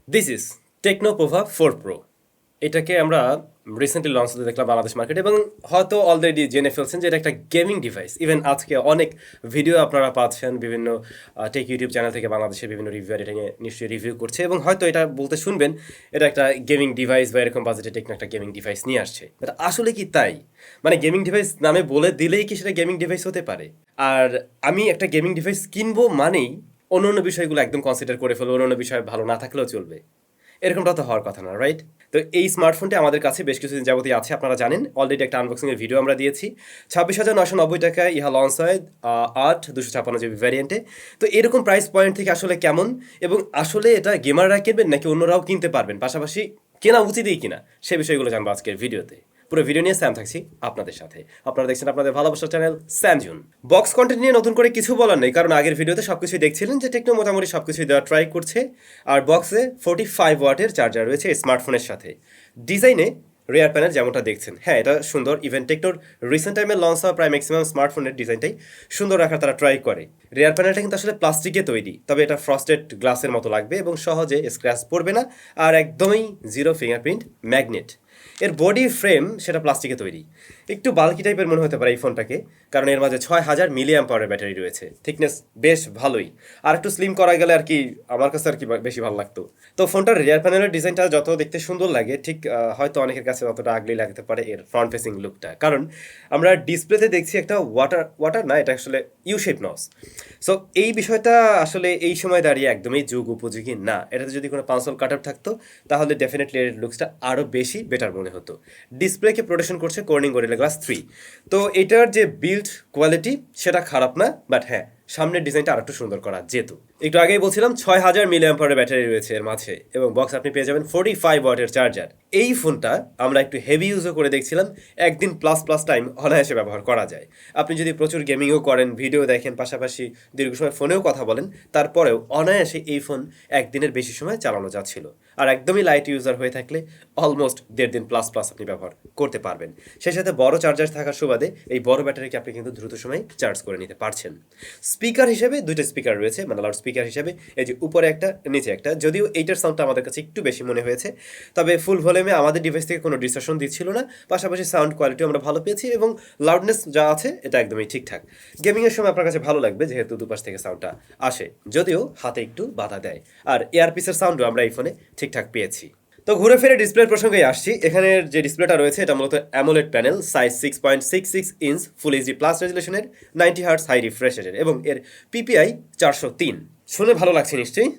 This is techno Pova 4 pro. এটাকে আমরা recently launch হতে দেখলাম বাংলাদেশ মার্কেটে, এবং হয়তো অলরেডি জেনে ফেলছেন যে এটা একটা গেমিং ডিভাইস। ইভেন আজকে অনেক ভিডিও আপনারা পাচ্ছেন বিভিন্ন টেক ইউটিউব চ্যানেল থেকে, বাংলাদেশের বিভিন্ন রিভিউয়ার এটা নিয়ে নিশ্চয়ই রিভিউ করছে, এবং হয়তো এটা বলতে শুনবেন এটা একটা গেমিং ডিভাইস বা এরকম বাজেটে টেকনো একটা গেমিং ডিভাইস নিয়ে আসছে। এটা আসলে কি তাই? মানে গেমিং ডিভাইস নামে বলে দিলেই কি সেটা গেমিং ডিভাইস হতে পারে? আর আমি একটা গেমিং ডিভাইস কিনবো মানেই অন্য অন্য বিষয়গুলো একদম কনসিডার করে ফেলবো, অন্য অন্য বিষয় ভালো না থাকলেও চলবে, এরকমটা তো হওয়ার কথা না, রাইট? তো এই স্মার্টফোনটি আমাদের কাছে বেশ কিছুদিন যাবতীয় আছে, আপনারা জানেন। অলরেডি একটা আনবক্সিংয়ের ভিডিও আমরা দিয়েছি। 26,990 টাকায় ইহা লঞ্চ হয় 8/256 GB ভ্যারিয়েন্টে। তো এরকম প্রাইস পয়েন্ট থেকে আসলে কেমন, এবং আসলে এটা গেমাররা কিনবেন নাকি অন্যরাও কিনতে পারবেন, পাশাপাশি কেনা উচিতই কিনা, সে বিষয়গুলো জানবো আজকের ভিডিওতে। পুরো ভিডিও নিয়ে স্যাম থাকছি আপনাদের সাথে। আপনারা দেখছেন আপনাদের ভালোবাসার চ্যানেল স্যামজুন। বক্স কন্টেন্ট নিয়ে নতুন করে কিছু বলার নেই, কারণ আগের ভিডিওতে সবকিছুই দেখছিলেন যে টেকনো মোটামুটি সবকিছুই দেওয়া ট্রাই করছে। আর বক্সে 45 ওয়াটের চার্জার রয়েছে স্মার্টফোনের সাথে। ডিজাইনে রেয়ার প্যানেল যেমনটা দেখছেন, হ্যাঁ এটা সুন্দর। ইভেন টেকনোর রিসেন্ট টাইমে লঞ্চ হওয়া প্রায় ম্যাক্সিমাম স্মার্টফোনের ডিজাইনটাই সুন্দর রাখার তারা ট্রাই করে। রেয়ার প্যানেলটা কিন্তু আসলে প্লাস্টিকে তৈরি, তবে এটা ফ্রস্টেড গ্লাসের মতো লাগবে এবং সহজে স্ক্র্যাচ পড়বে না। আর একদমই জিরো ফিঙ্গারপ্রিন্ট ম্যাগনেট। এর বডি ফ্রেম সেটা প্লাস্টিকে তৈরি। একটু বাল্কি টাইপের মনে হতে পারে এই ফোনটাকে, কারণ এর মাঝে 6000 mAh ব্যাটারি রয়েছে। থিকনেস বেশ ভালোই। আর একটু স্লিম করা গেলে আর কি, আমার কাছে আর কি বেশি ভালো লাগতো। তো ফোনটার রিয়ার প্যানেলের ডিজাইনটা যত দেখতে সুন্দর লাগে, ঠিক হয়তো অনেকের কাছে ততটা আগলি লাগতে পারে এর ফ্রন্ট ফেসিং লুকটা, কারণ আমরা ডিসপ্লেতে দেখছি একটা ওয়াটার ওয়াটার না, এটা আসলে ইউ শেপ নস। সো এই বিষয়টা আসলে এই সময় দাঁড়িয়ে একদমই যুগ উপযোগী না। এটাতে যদি কোনো পাঁচল কাট থাকতো তাহলে ডেফিনেটলি এর লুকসটা আরও বেশি বেটার মনে হতো। ডিসপ্লেকে প্রোটেকশন করছে কর্নিং গরিলা গ্লাস 3। তো এটার যে বিল্ড কোয়ালিটি সেটা খারাপ না, বাট হ্যাঁ সামনের ডিজাইনটা আর একটু সুন্দর করা যেত। একটু আগেই বলছিলাম 6000 mAh ব্যাটারি রয়েছে এর মাঝে, এবং বক্স আপনি পেয়ে যাবেন 45 ওয়াটের চার্জার। এই ফোনটা আমরা একটু হেভি ইউজও করে দেখছিলাম, একদিন প্লাস প্লাস টাইম অনায়াসে ব্যবহার করা যায়। আপনি যদি প্রচুর গেমিংও করেন, ভিডিও দেখেন, পাশাপাশি দীর্ঘ সময় ফোনেও কথা বলেন, তারপরেও অনায়াসে এই ফোন একদিনের বেশি সময় চালানো যাচ্ছিল। আর একদমই লাইট ইউজার হয়ে থাকলে অলমোস্ট 1.5 দিন প্লাস প্লাস আপনি ব্যবহার করতে পারবেন। সেই সাথে বড় চার্জার থাকার সুবাদে এই বড় ব্যাটারিকে আপনি কিন্তু দ্রুত সময় চার্জ করে নিতে পারছেন। স্পিকার হিসেবে দুইটা স্পিকার রয়েছে, মানে লাউড স্পিকার হিসেবে এই যে উপরে একটা নিচে একটা, যদিও এইটার সাউন্ডটা আমাদের কাছে একটু বেশি মনে হয়েছে, তবে ফুল ভলিউমে আমাদের ডিভাইস থেকে কোনো ডিস্টরশন দিচ্ছিল না। পাশাপাশি সাউন্ড কোয়ালিটিও আমরা ভালো পেয়েছি, এবং লাউডনেস যা আছে এটা একদমই ঠিকঠাক। গেমিংয়ের সময় আপনার কাছে ভালো লাগবে যেহেতু দুপাশ থেকে সাউন্ডটা আসে, যদিও হাতে একটু বাধা দেয়। আর এয়ারপিসের সাউন্ডও আমরা এই ফোনে ঠিকঠাক পেয়েছি। তো ঘুরে ফিরে ডিসপ্লের প্রসঙ্গে আসছি। এখানের যে ডিসপ্লেটা রয়েছে এটা মূলত AMOLED panel, size 6.66 inch, full HD plus রেজুলেশনের, 90 হার্টজ হাই রিফ্রেশ রেটের, এবং এর পিপিআই 403। শুনে ভালো লাগছে নিশ্চয়ই,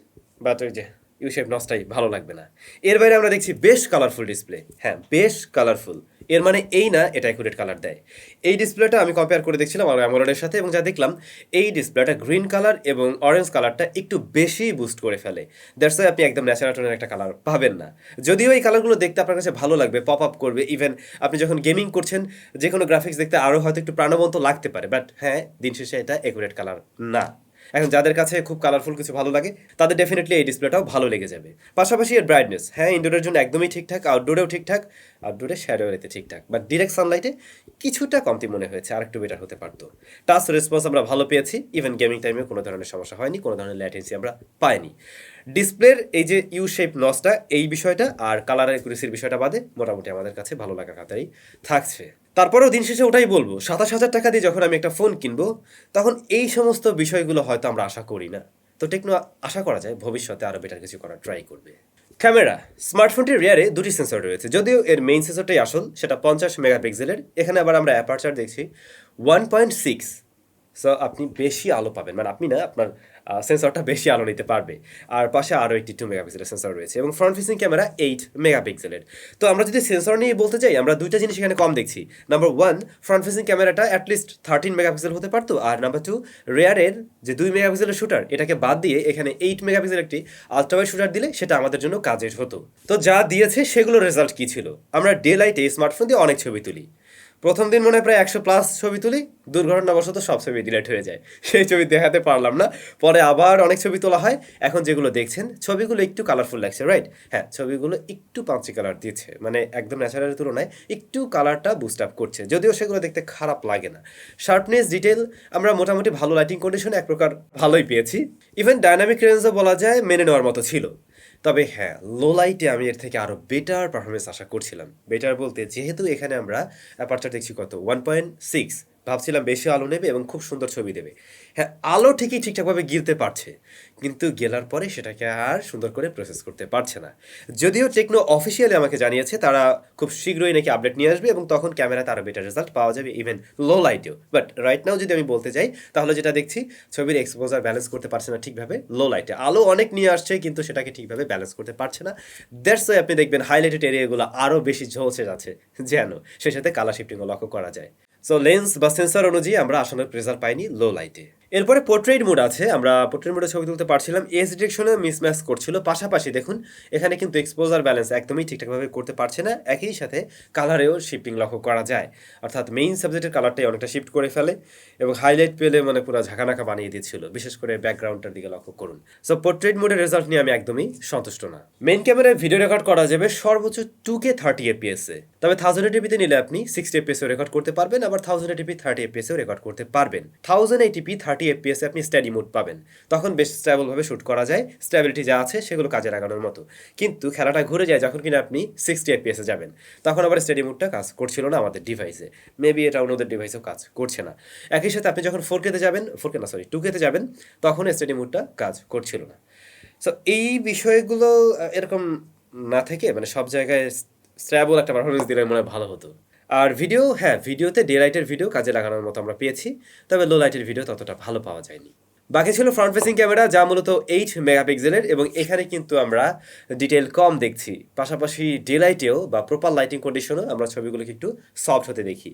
বাট ওই যে ইউশেপ নসটাই ভালো লাগবে না। এর বাইরে আমরা দেখছি বেশ কালারফুল ডিসপ্লে। হ্যাঁ বেশ কালারফুল, এর মানে এই না এটা অ্যাকুরেট কালার দেয়। এই ডিসপ্লেটা আমি কম্পেয়ার করে দেখছিলাম আমার অ্যামোলেডের সাথে, এবং যা দেখলাম এই ডিসপ্লেটা গ্রিন কালার এবং অরেঞ্জ কালারটা একটু বেশি বুস্ট করে ফেলে। দ্যাটস ওয়াই আপনি একদম ন্যাচারাল টোনের একটা কালার পাবেন না। যদিও এই কালারগুলো দেখতে আপনার কাছে ভালো লাগবে, পপ আপ করবে, ইভেন আপনি যখন গেমিং করছেন যে কোনো গ্রাফিক্স দেখতে আরও হয়তো একটু প্রাণবন্ত লাগতে পারে, বাট হ্যাঁ দিন শেষে এটা অ্যাকুরেট কালার না। এখন যাদের কাছে খুব কালারফুল কিছু ভালো লাগে তাদের ডেফিনেটলি এই ডিসপ্লেটাও ভালো লেগে যাবে। পাশাপাশি এর ব্রাইটনেস, হ্যাঁ ইনডোরের জন্য একদমই ঠিকঠাক, আউটডোরেও ঠিকঠাক, আউটডোরে শ্যাডো এরিতে ঠিকঠাক, বাট ডিরেক্ট সানলাইটে কিছুটা কমতি মনে হয়েছে, আর একটু বেটার হতে পারতো। টাচ রেসপন্স আমরা ভালো পেয়েছি, ইভেন গেমিং টাইমেও কোনো ধরনের সমস্যা হয়নি, কোনো ধরনের ল্যাটেন্সি আমরা পাইনি। ডিসপ্লের এই যে ইউ শেপ নসটা, এই বিষয়টা আর কালার অ্যাকুরেসির বিষয়টা বাদে মোটামুটি আমাদের কাছে ভালো লাগার কাতারেই থাকছে। তারপরেও দিন শেষে ওটাই বলবো, 27,000 টাকা দিয়ে যখন আমি একটা ফোন কিনবো তখন এই সমস্ত বিষয়গুলো হয়তো আমরা আশা করি না। তো টেকনো আশা করা যায় ভবিষ্যতে আরও বেটার কিছু করার ট্রাই করবে। ক্যামেরা, স্মার্টফোনটির রিয়ারে দুটি সেন্সর রয়েছে, যদিও এর মেইন সেন্সরটাই আসল, সেটা 50 মেগাপিক্সেলের। এখানে আবার আমরা অ্যাপারচার দেখছি 1.6। সো আপনি বেশি আলো পাবেন, মানে আপনি না, আপনার সেন্সরটা বেশি আলো নিতে পারবে। আর পাশে আরও একটি 2 মেগাপিক্সেলের সেন্সর রয়েছে, এবং ফ্রন্ট ফেসিং ক্যামেরা 8 মেগাপিক্সেলের। তো আমরা যদি সেন্সর নিয়ে বলতে চাই, আমরা দুইটা জিনিস এখানে কম দেখছি। নাম্বার 1, ফ্রন্ট ফেসিং ক্যামেরাটা অ্যাটলিস্ট 13 মেগাপিক্সেল হতে পারতো। আর নাম্বার 2, রেয়ারের যে 2 মেগাপিক্সেলের শুটার, এটাকে বাদ দিয়ে এখানে 8 মেগাপিক্সেল একটি আলট্রাওয়াইড শুটার দিলে সেটা আমাদের জন্য কাজের হতো। তো যা দিয়েছে সেগুলোর রেজাল্ট কী ছিল? আমরা ডে লাইটে স্মার্টফোন দিয়ে অনেক ছবি তুলি। প্রথম দিন মনে হয় প্রায় 100+ ছবি তুলি, দুর্ঘটনাবশত সব ছবি ডিলিট হয়ে যায়, সেই ছবি দেখাতে পারলাম না। পরে আবার অনেক ছবি তোলা হয়। এখন যেগুলো দেখছেন ছবিগুলো একটু কালারফুল লাগছে, রাইট? হ্যাঁ ছবিগুলো একটু পাঞ্চি কালার দিচ্ছে, মানে একদম ন্যাচারালের তুলনায় একটু কালারটা বুস্ট আপ করছে, যদিও সেগুলো দেখতে খারাপ লাগে না। শার্পনেস, ডিটেল আমরা মোটামুটি ভালো লাইটিং কন্ডিশনে এক প্রকার ভালোই পেয়েছি। ইভেন ডাইনামিক রেঞ্জও বলা যায় মেনে নেওয়ার মতো ছিল। তবে হ্যাঁ, লো লাইটে আমি এর থেকে আরও বেটার পারফরমেন্স আশা করছিলাম। বেটার বলতে যেহেতু এখানে আমরা অ্যাপারচার দেখছি কত 1.6, ভাবছিলাম বেশি আলো নেবে এবং খুব সুন্দর ছবি দেবে। হ্যাঁ, আলো ঠিকই ঠিকঠাকভাবে গিলতে পারছে, কিন্তু গেলার পরে সেটাকে আর সুন্দর করে প্রসেস করতে পারছে না। যদিও টেকনো অফিসিয়ালি আমাকে জানিয়েছে তারা খুব শীঘ্রই নাকি আপডেট নিয়ে আসবে এবং তখন ক্যামেরাতে আরও বেটার রেজাল্ট পাওয়া যাবে ইভেন লো লাইটেও। বাট রাইট নাও যদি আমি বলতে যাই তাহলে যেটা দেখছি ছবির এক্সপোজার ব্যালেন্স করতে পারছে না ঠিকভাবে লো লাইটে। আলো অনেক নিয়ে আসছে কিন্তু সেটাকে ঠিকভাবে ব্যালেন্স করতে পারছে না। দ্যাটস ওয়াই আপনি দেখবেন হাইলাইটেড এরিয়াগুলো আরও বেশি ঝলসে যাচ্ছে যেন, সেই সাথে কালার শিফটিংও লক্ষ্য করা যায়। সো লেন্স বা সেন্সর অনুযায়ী আমরা আসানোর রেজাল্ট পাইনি লো লাইটে। এরপরে পোর্ট্রেট মোড আছে, আমরা পোর্ট্রেট মোডে ছবি তুলতে পারছিলাম, এজ ডিটেকশনে মিসম্যাচ করছিল। পাশাপাশি দেখুন এখানে কিন্তু এক্সপোজার ব্যালেন্স একদমই ঠিকঠাকভাবে করতে পারছে না, একই সাথে কালারেও শিফটিং লক্ষ্য করা যায়, অর্থাৎ মেইন সাবজেক্টের কালারটাই অনেকটা শিফট করে ফেলে এবং হাইলাইট পেলে মানে পুরো ঝাঁকানাকা বানিয়ে দিচ্ছিল, বিশেষ করে ব্যাকগ্রাউন্ডটার দিকে লক্ষ্য করুন। সো পোর্ট্রেট মোডের রেজাল্ট নিয়ে আমি একদমই সন্তুষ্ট না। মেইন ক্যামেরায় ভিডিও রেকর্ড করা যাবে সর্বোচ্চ 2K 30 FPS এ, তবে 1080p তে নিলে আপনি 60 FPS এও রেকর্ড করতে পারবেন, আবার 1080p 30 FPS এও রেকর্ড করতে পারবেন। 1080p 30 FPS এ আপনি স্টেডি মোড পাবেন, তখন বেশ স্টেবলভাবে শ্যুট করা যায়, স্টেবিলিটি যা আছে সেগুলো কাজে লাগানোর মতো। কিন্তু খেলাটা ঘুরে যায় যখন কিনা আপনি 60 FPS এ যাবেন, তখন আবার স্টেডি মোডটা কাজ করছিল না আমাদের ডিভাইসে, মেবি এটা অন্যদের ডিভাইসেও কাজ করছে না। একই সাথে আপনি যখন 4K তে যাবেন, 4K না সরি 2K তে যাবেন, তখন স্টেডি মোডটা কাজ করছিল না। সো এই বিষয়গুলো এরকম না থেকে মানে সব জায়গায় স্ট্যাবল একটা পারফরমেন্স দিলে মনে হয় ভালো হতো। আর ভিডিও, হ্যাঁ ভিডিওতে ডে লাইটের ভিডিও কাজে লাগানোর মতো আমরা পেয়েছি, তবে লো লাইটের ভিডিও ততটা ভালো পাওয়া যায়নি। বাকি ছিল ফ্রন্ট ফেসিং ক্যামেরা, যা মূলত 8 মেগাপিক্সেলের, এবং এখানে কিন্তু আমরা ডিটেল কম দেখছি। পাশাপাশি ডে লাইটেও বা প্রপার লাইটিং কন্ডিশনও আমরা ছবিগুলোকে একটু সফট হতে দেখি।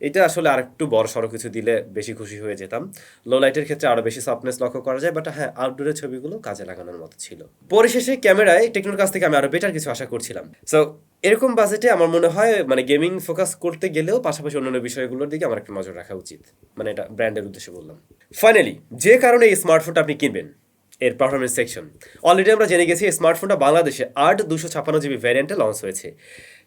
এটা আসলে আর একটু বড় সড়ো কিছু দিলে বেশি খুশি হয়ে যেতাম। লো লাইটের ক্ষেত্রে আরও বেশি সফটনেস লক্ষ্য করা যায়, বাট হ্যাঁ আউটডোরের ছবিগুলো কাজে লাগানোর মতো ছিল। পরিশেষে ক্যামেরায় টেকনোর কাছ থেকে আমি আরও বেটার কিছু আশা করছিলাম। সো এরকম বাজেটে আমার মনে হয় মানে গেমিং ফোকাস করতে গেলেও পাশাপাশি অন্যান্য বিষয়গুলোর দিকে আমার একটু নজর রাখা উচিত, মানে এটা ব্র্যান্ডের উদ্দেশ্যে বললাম। ফাইনালি যে কারণে এই স্মার্টফোনটা আপনি কিনবেন, এর পারফরমেন্স সেকশন। অলরেডি আমরা জেনে গেছি এই স্মার্টফোনটা বাংলাদেশে 8 256 GB ভ্যারিয়েন্টে লঞ্চ হয়েছে।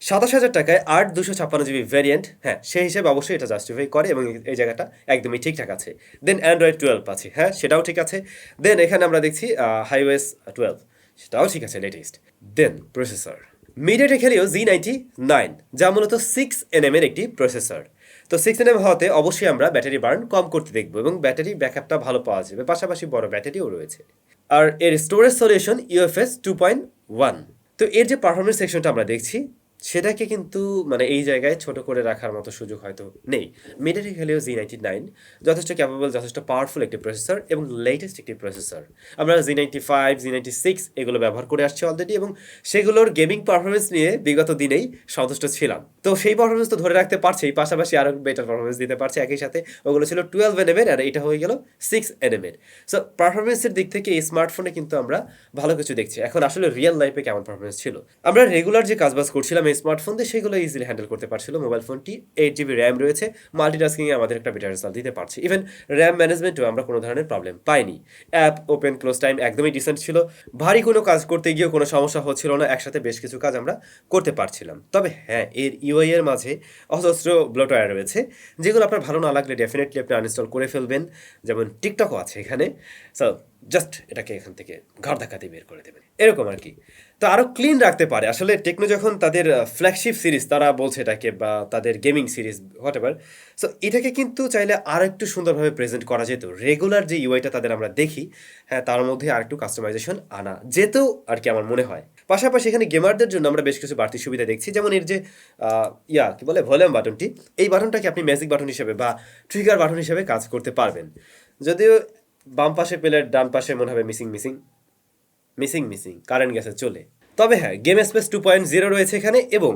27,000 টাকায় 8 256 GB ভ্যারিয়েন্ট, হ্যাঁ সেই হিসেবে অবশ্যই এটা জাস্টিফাই করে এবং এই জায়গাটা একদমই ঠিকঠাক আছে। দেন অ্যান্ড্রয়েড 12 আছে, হ্যাঁ সেটাও ঠিক আছে। দেন এখানে আমরা দেখছি iOS 12, সেটাও ঠিক আছে লেটেস্ট। দেন প্রসেসর মিডিয়াটেক হেলিও Z99, যা মূলত 6nm এর একটি প্রসেসর। তো 6nm হওয়াতে অবশ্যই আমরা ব্যাটারি বার্ন কম করতে দেখব এবং ব্যাটারি ব্যাকআপটা ভালো পাওয়া যাবে, পাশাপাশি বড় ব্যাটারিও রয়েছে। আর এর স্টোরেজ সলিউশন UFS 2.1। তো এর যে পারফরমেন্স সেকশনটা আমরা দেখছি সেটাকে কিন্তু মানে এই জায়গায় ছোট করে রাখার মতো সুযোগ হয়তো নেই। মিডিয়াটেক হেলিও Z99 যথেষ্ট ক্যাপাবল, যথেষ্ট পাওয়ারফুল একটি প্রসেসর এবং লেটেস্ট একটি প্রসেসর। আমরা Z95, Z96 এগুলো ব্যবহার করে আসছি অলরেডি এবং সেগুলোর গেমিং পারফরমেন্স নিয়ে বিগত দিনেই সন্তুষ্ট ছিলাম। তো সেই পারফরমেন্স তো ধরে রাখতে পারছেই, পাশাপাশি আরও বেটার পারফরমেন্স দিতে পারছে। একই সাথে ওগুলো ছিল 12nm এর আর এটা হয়ে গেল 6nm এর। সো পারফরমেন্সের দিক থেকে এই স্মার্টফোনে কিন্তু আমরা ভালো কিছু দেখছি। এখন আসলে রিয়েল লাইফে কেমন পারফরমেন্স ছিল, আমরা রেগুলার যে কাজবাজ করছিলাম এই স্মার্টফোন দিয়ে সেগুলো ইজিলি হ্যান্ডেল করতে পারছিল। মোবাইল ফোনটি 8GB র্যাম রয়েছে, মাল্টিটাস্কিংয়ে আমাদের একটা বেটার রেজাল্ট দিতে পারছে। ইভেন র্যাম ম্যানেজমেন্টেও আমরা কোনো ধরনের প্রবলেম পাইনি। অ্যাপ ওপেন ক্লোজ টাইম একদমই ডিসেন্ট ছিল, ভারী কোনো কাজ করতে গিয়েও কোনো সমস্যা হচ্ছিল না, একসাথে বেশ কিছু কাজ আমরা করতে পারছিলাম। তবে হ্যাঁ এর ইউআই এর মাঝে অজস্র ব্লটওয়্যার রয়েছে, যেগুলো আপনার ভালো না লাগলে ডেফিনেটলি আপনি আনইনস্টল করে ফেলবেন, যেমন টিকটকও আছে এখানে। সো জাস্ট এটাকে এখান থেকে ঘর ধাক্কাতে বের করে দেবেন, এরকম আর কি। তো আরও ক্লিন রাখতে পারে আসলে টেকনো যখন তাদের ফ্ল্যাগশিপ সিরিজ তারা বলছে এটাকে, বা তাদের gaming series what ever. So এটাকে কিন্তু চাইলে আরও একটু সুন্দরভাবে প্রেজেন্ট করা যেত। রেগুলার যে ইউআইটা তাদের আমরা দেখি, হ্যাঁ তার মধ্যে আর একটু কাস্টমাইজেশন আনা যেত আর কি আমার মনে হয়। পাশাপাশি এখানে গেমারদের জন্য আমরা বেশ কিছু বাড়তি সুবিধা দেখছি, যেমন এর যে কি বলে ভলিউম বাটনটি, এই বাটনটাকে আপনি ম্যাজিক বাটন হিসেবে বা ট্রিগার বাটন হিসেবে কাজ করতে পারবেন। যদিও বাম পাশে পেলে ডান পাশে মনে হবে মিসিং কারেন্ট গেছে চলে। তবে হ্যাঁ গেম স্পেস 2.0 রয়েছে এখানে, এবং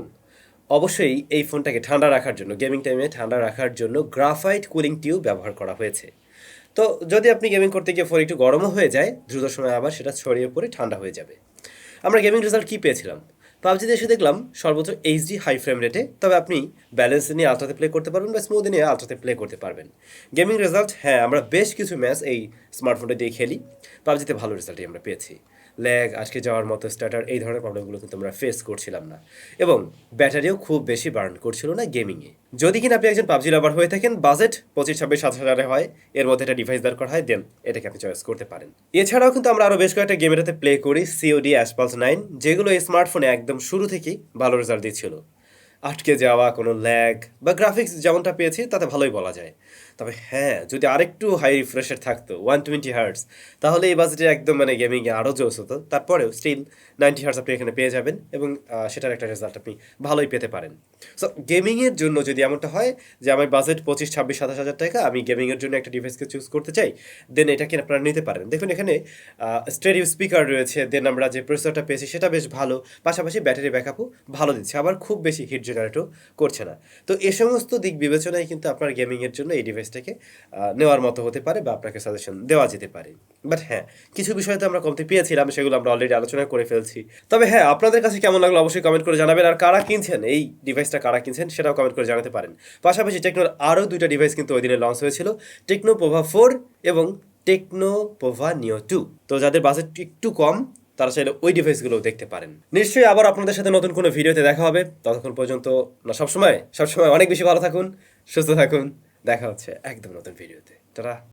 অবশ্যই এই ফোনটাকে ঠান্ডা রাখার জন্য, গেমিং টাইমে ঠান্ডা রাখার জন্য গ্রাফাইট কুলিং টিউব ব্যবহার করা হয়েছে। তো যদি আপনি গেমিং করতে গিয়ে ফোন একটু গরমও হয়ে যায়, দ্রুত সময় আবার সেটা ছড়িয়ে পড়ে ঠান্ডা হয়ে যাবে। আমরা গেমিং রেজাল্ট কী পেয়েছিলাম, পাবজিতে এসে দেখলাম সর্বোচ্চ এইচডি হাই ফ্রেম রেটে, তবে আপনি ব্যালেন্স নিয়ে আলট্রাতে প্লে করতে পারবেন বা স্মুথ নিয়ে আলট্রাতে প্লে করতে পারবেন। গেমিং রেজাল্ট, হ্যাঁ আমরা বেশ কিছু ম্যাচ এই স্মার্টফোনটা দিয়ে খেলি, পাবজিতে ভালো রেজাল্টই আমরা পেয়েছি। ল্যাগ, আটকে যাওয়ার মতো স্টার্টার, এই ধরনের প্রবলেমগুলো কিন্তু আমরা ফেস করছিলাম না। এবং ব্যাটারিও খুব বেশি বার্ন করছিল না গেমিংয়ে। যদি কিনা আপনি একজন পাবজি লাভার হয়ে থাকেন, বাজেট 25-26-27 হয়, এর মধ্যে একটা ডিভাইস দরকার হয়, দেন এটাকে আপনি চয়েস করতে পারেন। এছাড়াও কিন্তু আমরা আরও বেশ কয়েকটা গেমের হাতে প্লে করি, সিওডি, অ্যাসপাল্ট 9, যেগুলো এই স্মার্টফোনে একদম শুরু থেকেই ভালো রেজাল্ট দিচ্ছিল। আটকে যাওয়া, কোনো ল্যাগ বা গ্রাফিক্স যেমনটা পেয়েছি তাতে ভালোই বলা যায়। তবে হ্যাঁ, যদি আরেকটু হাই রিফ্রেশের থাকতো 120 হার্টস, তাহলে এই বাজেটে একদম মানে গেমিংয়ে আরও জোস হতো। তারপরেও স্টিল 90 হার্টস আপনি এখানে পেয়ে যাবেন এবং সেটার একটা রেজাল্ট আপনি ভালোই পেতে পারেন। সো গেমিংয়ের জন্য যদি এমনটা হয় যে আমার বাজেট 25, 26, 27 হাজার টাকা, আমি গেমিংয়ের জন্য একটা ডিভাইসকে চুজ করতে চাই, দেন এটাকে আপনারা নিতে পারেন। দেখুন এখানে স্টেরিও স্পিকার রয়েছে, দেন আমরা যে প্রসেসরটা পেয়েছি সেটা বেশ ভালো, পাশাপাশি ব্যাটারি ব্যাকআপও ভালো দিচ্ছে, আবার খুব বেশি হিট জেনারেটও করছে না। তো এ সমস্ত দিক বিবেচনায় কিন্তু আপনার গেমিংয়ের জন্য এই ডিভাইসটাকে নেওয়ার মতো হতে পারে বা আপনাকে সাজেশন দেওয়া যেতে পারে। বাট হ্যাঁ, কিছু বিষয় তো আমরা কমতে পেয়েছিলাম, সেগুলো আমরা অলরেডি আলোচনা করে ফেলছি। তবে হ্যাঁ, আপনাদের কাছে কেমন লাগলো অবশ্যই কমেন্ট করে জানাবেন, আর কারা কিনছেন এই ডিভাইসটা, কারা কিনছেন সেটাও কমেন্ট করে জানাতে পারেন। পাশাপাশি টেকনোর আরও দুইটা ডিভাইস কিন্তু ওই দিনে লঞ্চ হয়েছিল, টেকনো পোভা 4 এবং টেকনো পোভা নিও 2। তো যাদের বাজেট একটু কম, তারা চাইলে ওই ডিভাইসগুলোও দেখতে পারেন। নিশ্চয়ই আবার আপনাদের সাথে নতুন কোনো ভিডিওতে দেখা হবে। ততক্ষণ পর্যন্ত না, সবসময় অনেক বেশি ভালো থাকুন, সুস্থ থাকুন। দেখা হচ্ছে একদম নতুন ভিডিওতে। টাটা।